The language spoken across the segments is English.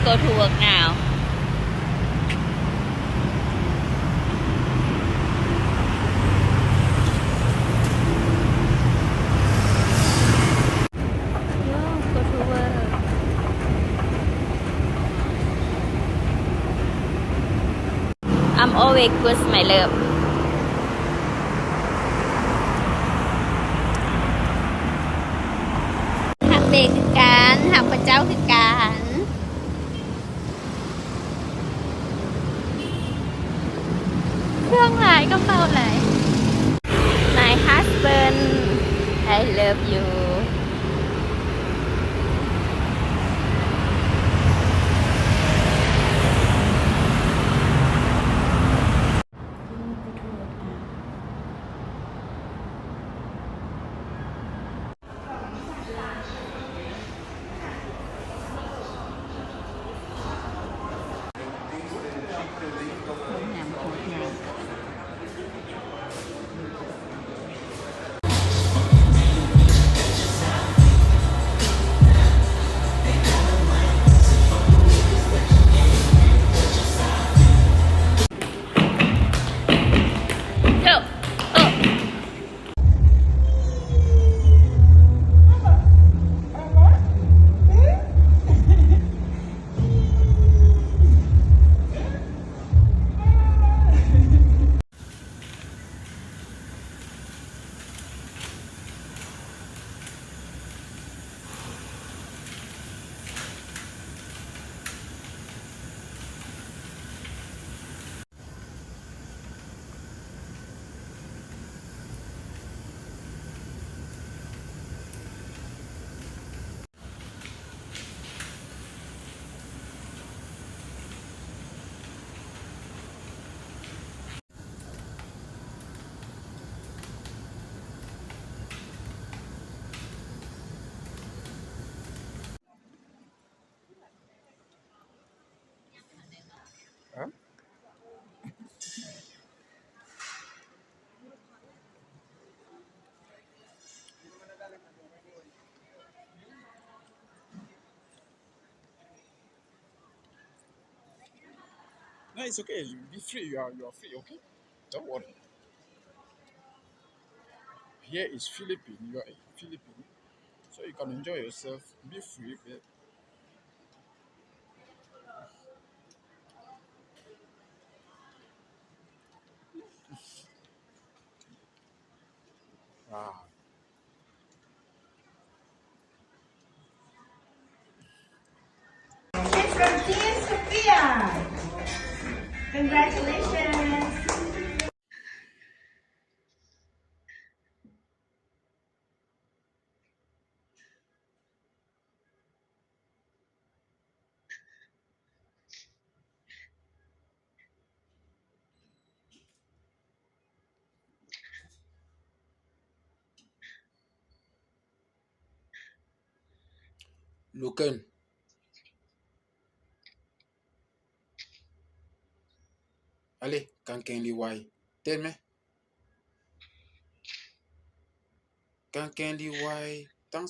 go to work now. Go to work. I'm always good, my love.หักเบรกคือกันหักพระเจ้าคือกันเครื่องหลายก็เป่าหลาย My husband I love you No, it's okay. You be free. You are free, okay? Don't worry. Here is Philippines. You are in Philippines. So you can enjoy yourself. Be free. Wow. It's from Team Sophia. Congratulations. Loken. Allez, kanken li wai. Tell me. Kanken li wai. Tang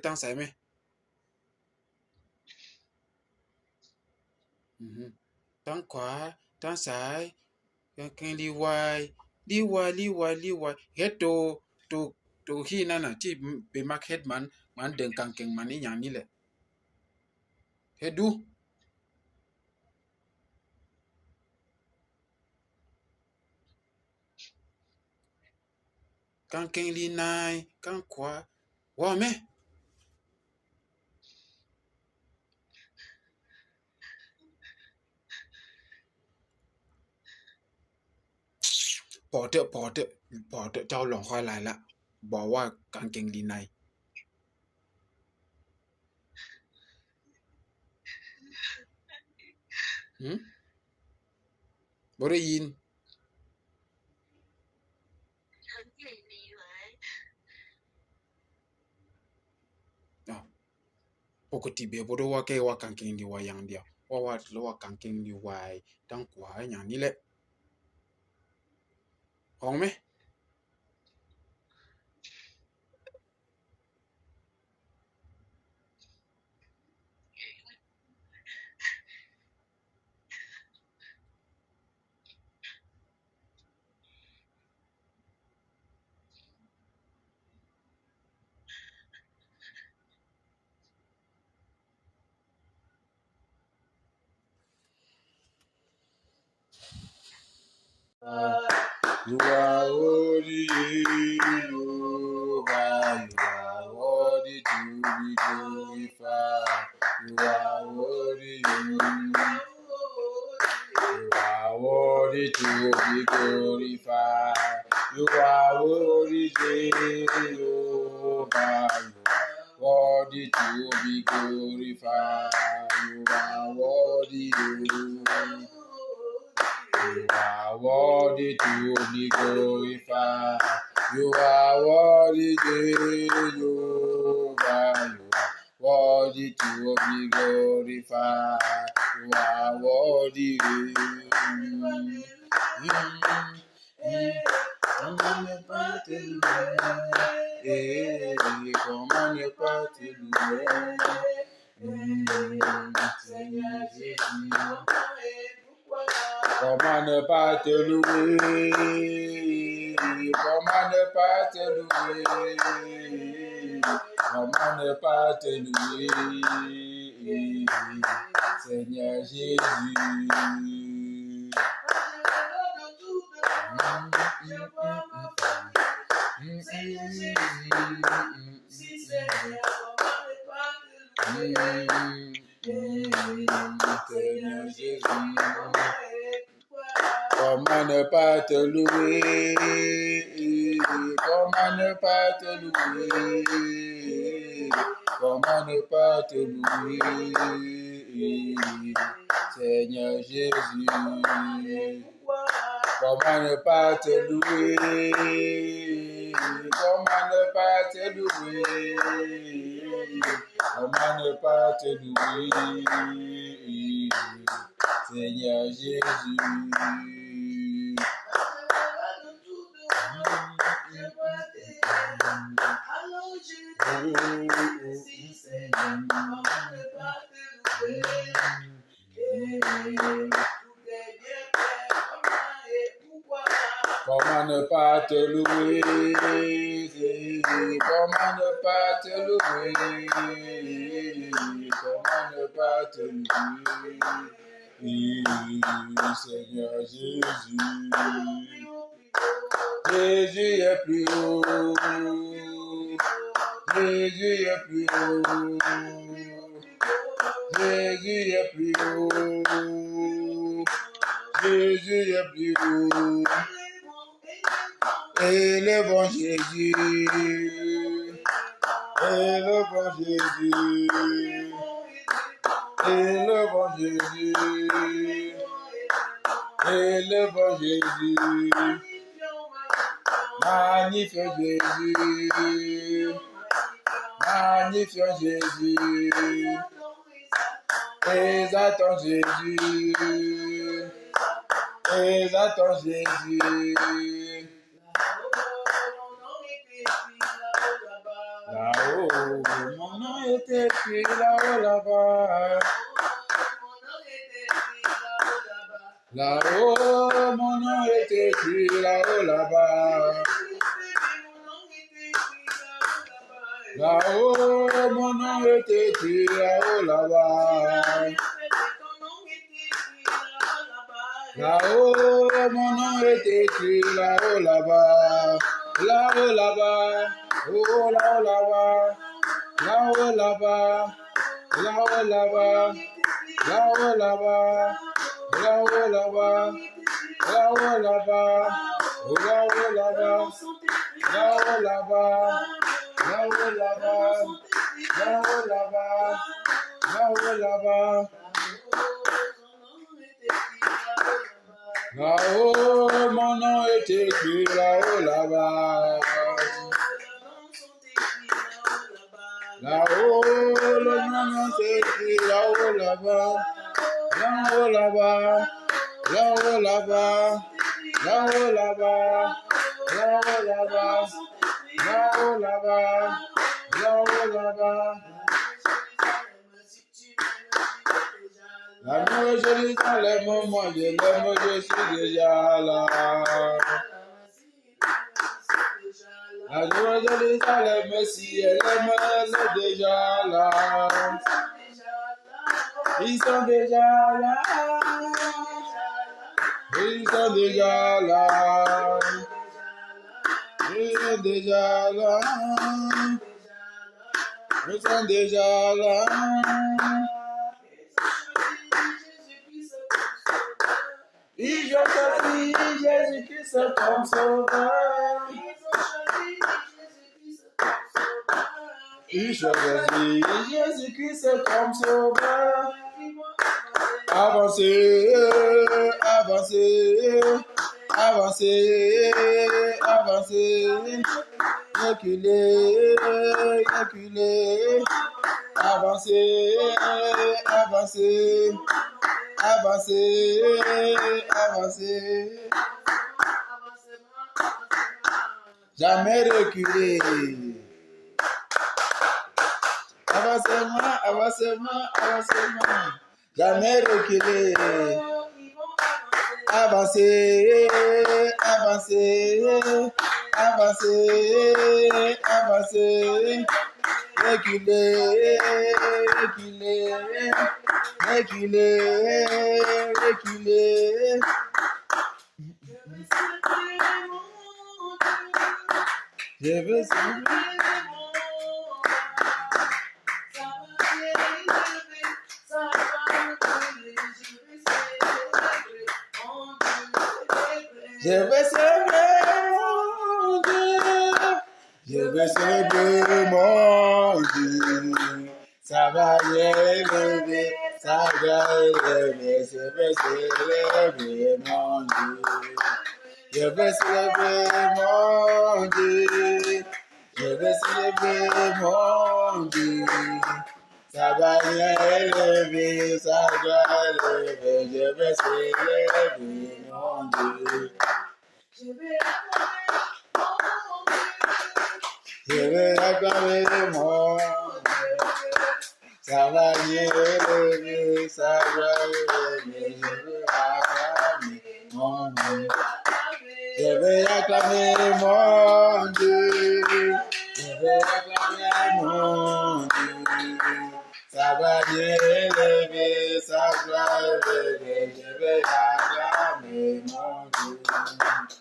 tang sai me. Tang khwa, tang sai. Kanken li wai. Li wai. Het to hiนั่นน่ะที่ไปมักเฮ็ดมันเดินกางเกงมันอีหยังนี่แหละเฮ็ดดูกางเกงลีนายกางขวาว่าแม่พอเถอะเจ้าหลงค่อยหลายละบอกว่ากางเกงลีนายบ่ได้ยินปกติเบบ่ได้ว่าแค่ว่ากางเกงลีวายอย่างเดียวว่ากางเกงลีวายตั้งขวาอย่างนี้แหละพ้องไหม You are worthy, Jehovah. You are worthy to be glorified. You are worthy. You are worthy to be glorified. You are worthy, Jehovah. You are worthy to be glorified. You are worthy. You are worthy to be glorified. You are worthy, Jehovah. You are worthy to be glorified. You are worthy. Come on, ne pas te louer. Comment ne pas te louer. Comment ne pas te louer. Seigneur Jésus. Seigneur Jésus. Comment ne pas te louer? Comment ne pas te louer? Comment ne pas te louer? Seigneur Jésus. Comment ne pas te louer? Comment ne pas te louer? Comment ne pas te louer? Seigneur Jésus. Comment ne pas te louer? Comment ne pas te louer? Comment ne pas te louer? Seigneur Jésus. Jésus est plus haut. Jésus est plus haut. Jésus est plus haut. Jésus est plus haut. Élevons Jésus. Élevons Jésus. Élevons Jésus. Élevons Jésus. Magnifions Jésus. Magnifions Jésus. Exaltons Jésus. Exaltons Jésus. Là-haut, mon nom est écrit là-haut, là-bas. Là-haut, mon nom est écrit là-haut, là-bas. Là-haut, mon nom est écrit là-haut, là-bas. Là-haut, mon nom est écrit là-haut, là-bas. Là-haut, là-bas. Oh, là-haut, là-bas. Là-haut, là-bas. Là-haut, là-bas. Là-haut, là-bas. Là-haut, là-bas. Là-haut, là-bas. Là-haut, là-bas. Là-haut, là-bas. Là-haut, là-bas. Là-haut, là-bas. Là-haut, là-bas. Là-haut, mon nom est écrit là-haut, là-bas. Là-haut, le nom est écrit là-haut, là-bas. Là-haut, là-bas. Là-haut, là-bas. Là-haut, là-bas. Là-haut, là-bas. Là-haut, là-bas. Là-haut, là-bas. La nouvelle Jérusalem, moi je l'aime, je suis déjà là. La nouvelle Jérusalem, si elle aime, elle est déjà là. Ils sont déjà là. Ils sont déjà là. Ils sont déjà là. Ils sont déjà là. Ils ont choisi Jésus-Christ comme sauveur. Ils ont choisi Jésus-Christ comme sauveur. Avancez, avancez, avancez, avancez. Reculez, reculez. Avancez, avancez. Avancez, avancez. Jamais reculer. Avancement, avancement, avancement. Jamais reculer. Avancez, avancez, avancez, avancez. Reculer, reculer. Reculer, reculer. Je veux célébrer mon Dieu. Je veux célébrer mon Dieu. Ça va y élever, ça va élever, je veux célébrer mon Dieu. Je veux célébrer mon Dieu. Je veux célébrer mon Dieu. Ça va y élever, ça va élever, je veux célébrer mon Dieu. Je veux acclamer mon Dieu. Ça va y élever, ça va élever, je veux acclamer mon Dieu. Je veux acclamer mon Dieu. Je veux acclamer mon Dieu. Ça va y élever, ça va élever, je veux acclamer mon Dieu.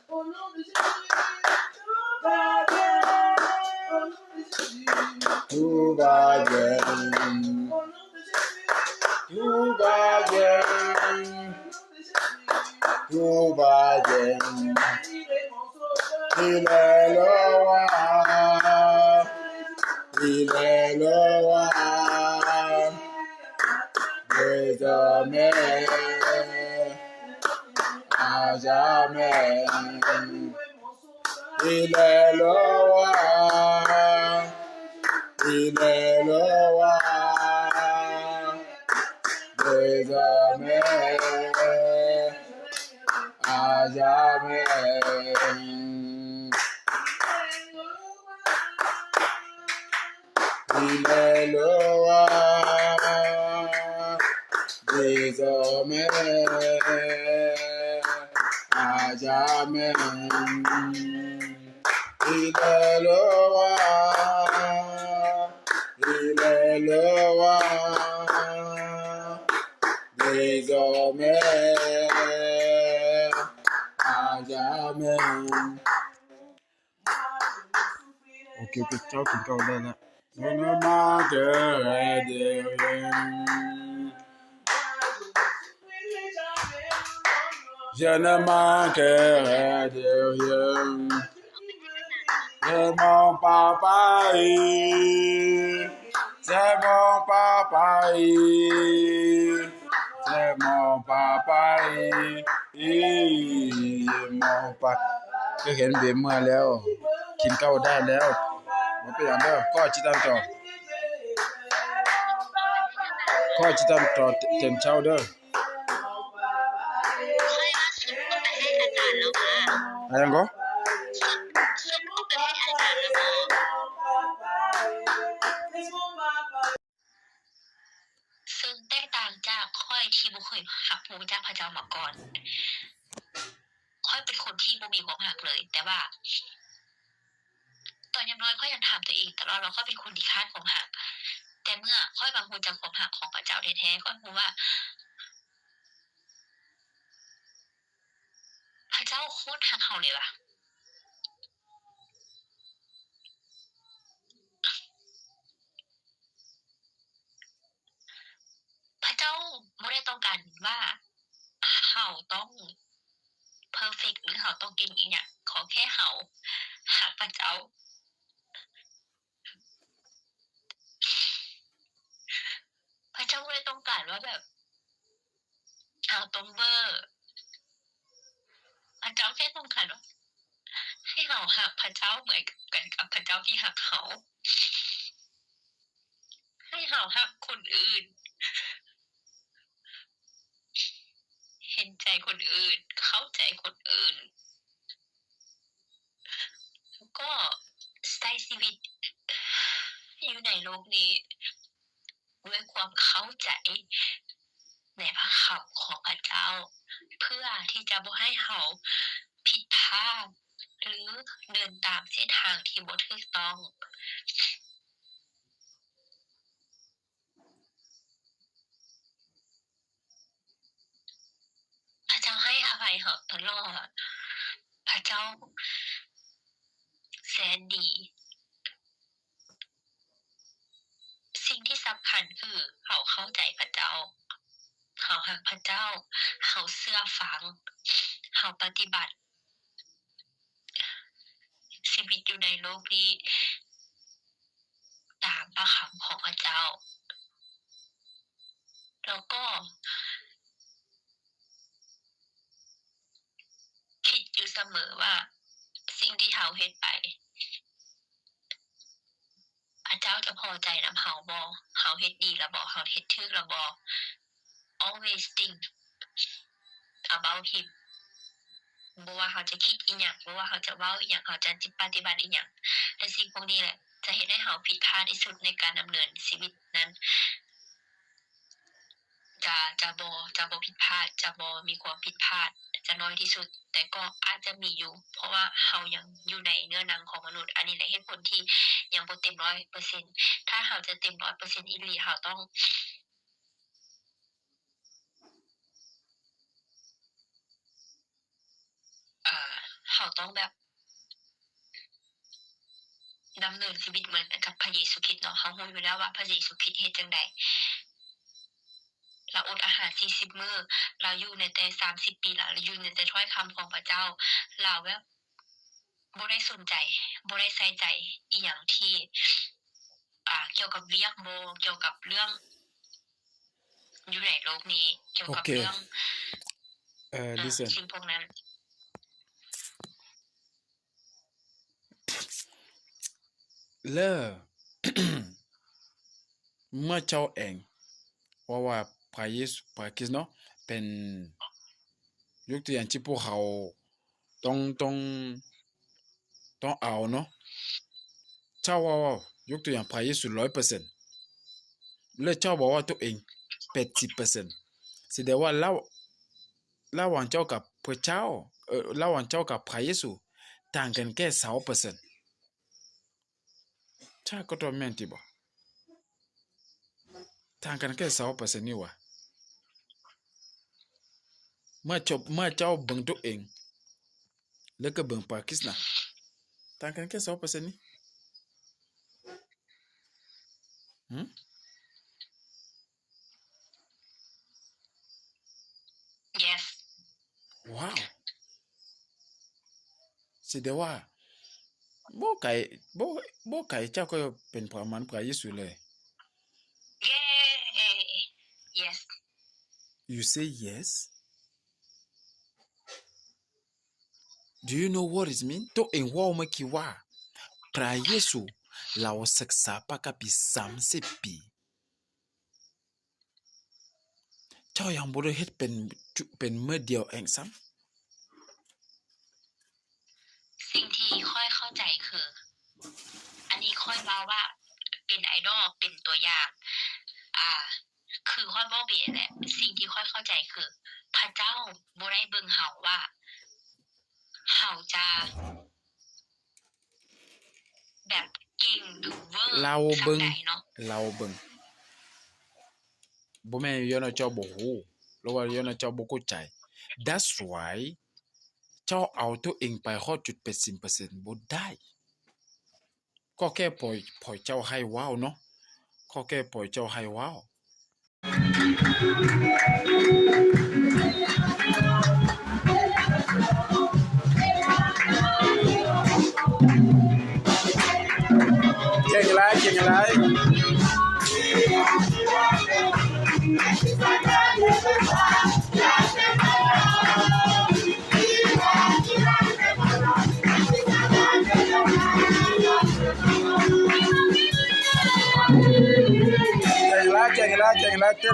Au nom de Jésus, tout va bien. Tout va bien. Tout va bien. Il est le roi. Il est le roi. Désormais, à jamais. Il est le roi. Il est le roi. Désormais, à jamais. Il est le roi. Désormais, à jamais. Il est le roi. Il est le roi. Désormais, à jamais. Ok, ciao, ciao, là. Je ne manquerai de rien. Je ne manquerai de rien. C'est mon papa, c'est mon papa, c'est mon papa, mon papa. ก็เห็นเบมมาแล้วกินข้าวได้แล้วบ่เป็นหยังเด้อก็จิตามต่อก็จิตามต่อเต็มเช้าเด้ออะไรยังก็ซึ่งแตกต่างจากค่อยที่บ่เคยรับรู้จากพระเจ้ามาก่อนค่อยเป็นคนที่บ่มีความรักเลยแต่ว่าตอนยังน้อยค่อยยังถามตัวเองตลอดว่าค่อยเป็นคนที่ขาดความรักแต่เมื่อค่อยมารู้จักความรักของพระเจ้าแท้ๆค่อยรู้ว่า จ้าโคตรฮักเฮาเลยว่ะพระเจ้าบ่ได้ต้องการว่าเฮาต้องเพอร์เฟกต์หรือเฮาต้องเก่งอีหยังขอแค่เฮาฮักพระเจ้าพระเจ้าบ่ได้ต้องการว่าแบบเฮาต้องเวอร์พระเจ้าแค่ต้องการว่าให้เฮาฮักพระเจ้าเหมือนกันกับพระเจ้าที่ฮักเฮาให้เฮาฮักคนอื่นเห็นใจคนอื่นเข้าใจคนอื่นแล้วก็ใช้ชีวิตอยู่ในโลกนี้ด้วยความเข้าใจในพระคำของพระเจ้าเพื่อที่จะบ่ให้เฮาผิดพลาดหรือเดินตามเส้นทางที่บ่ถูกต้องพระเจ้าให้อภัยเฮาตลอดพระเจ้าแสนดีสิ่งที่สำคัญคือเฮาเข้าใจพระเจ้าเฮารักพระเจ้าเฮาเชื่อฟังเฮาปฏิบัติชีวิตอยู่ในโลกนี้ตามพระคำของพระเจ้าแล้วก็คิดอยู่เสมอว่าสิ่งที่เฮาเฮ็ดไปพระเจ้าจะพอใจนำเฮาบ่เฮาเฮ็ดดีแล้วบ่เฮาเฮ็ดถูกแล้วบ่ always think about him บ่ว่าเฮาจะคิดอีหยังบ่ว่าเฮาจะเว้าอีหยังเฮาจะปฏิบัติอีหยังและสิ่งพวกนี้แหละจะเฮ็ดให้เฮาผิดพลาดที่สุดในการดำเนินชีวิตนั้นจะบ่ผิดพลาดจะบ่มีความผิดพลาดจะน้อยที่สุดแต่ก็อาจจะมีอยู่เพราะว่าเฮายังอยู่ในเนื้อหนังของมนุษย์อันนี้แหละเหตุผลที่ยังบ่เต็ม 100% ถ้าเฮาจะเต็ม 100% อีหลีเฮาต้องเฮาต้องแบบดำเนินชีวิตเหมือนกับพระเยซูคริสต์เนาะเฮารู้อยู่แล้วว่าพระเยซูคริสต์เฮ็ดจังได๋เราอดอาหาร40มื้อเราอยู่ในแต่30ปีแล้วเราอยู่ในแต่ถ้อยคำของพระเจ้าเราแบบบ่ได้สนใจบ่ได้ใส่ใจอีหยังที่เกี่ยวกับเวียกบ่เกี่ยวกับเรื่องอยู่ในโลกนี้เกี่ยวกับเรื่องlisten สิ่งพวกนั้นแล้วเมื่อเจ้าเองว่าพระเยซูพระคริสต์เนาะเป็นยกตัวอย่างที่พวกเขาต้องเอาเนาะเจ้าว่ายกตัวอย่างพระเยซู 100% แล้วเจ้าบอกว่าตัวเอง 80% แสดงว่าระหว่างเจ้ากับพระเจ้าระหว่างเจ้ากับพระเยซูต่างกันแค่ 20% ใช่ก็ต้องแม่นติบ่ต่างกันแค่ 20% นี่ว่ะเมื่อเจ้าเบิ่งตัวเองแล้วก็เบิ่งพระคริสต์น่ะต่างกันแค่ 20% นี่yes ว้าวแสดงว่าบ่ไกลเจ้าก็เป็นประมาณพระเยซูเลย yes You say yes? Do you know what it means? ตัวเองว่าเมื่อกี้ว่าพระเยซูเราศึกษาปากปี30 ปีเจ้ายังบ่ได้เฮ็ดเป็นมื้อเดียวเองซ้ํสิ่งที่ค่อยเข้าใจคืออันนี้ค่อยเว้าว่าเป็นไอดอลเป็นตัวอย่างคือค่อยบ่เปแหละสิ่งที่ค่อยเข้าใจคือพระเจ้าบ่ได้เบิ่งเฮาว่าเฮาจะแบบเก่งหรือเวอร์เราเบิ่งบ่แม่นย้อนเจ้าบ่ฮู้หรือว่าย้อนเจ้าบ่เข้าใจ That's why เจ้าเอาตัวเองไป 100.80% บ่ได้ก็แค่ปล่อยเจ้าให้ว้าวเนาะก็แค่ปล่อยเจ้าให้ว้าวเก่งหลายเก่งหลายเก่งหลายเก่งหลายเต็ม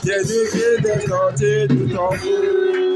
Jésus qui est sorti du tombeau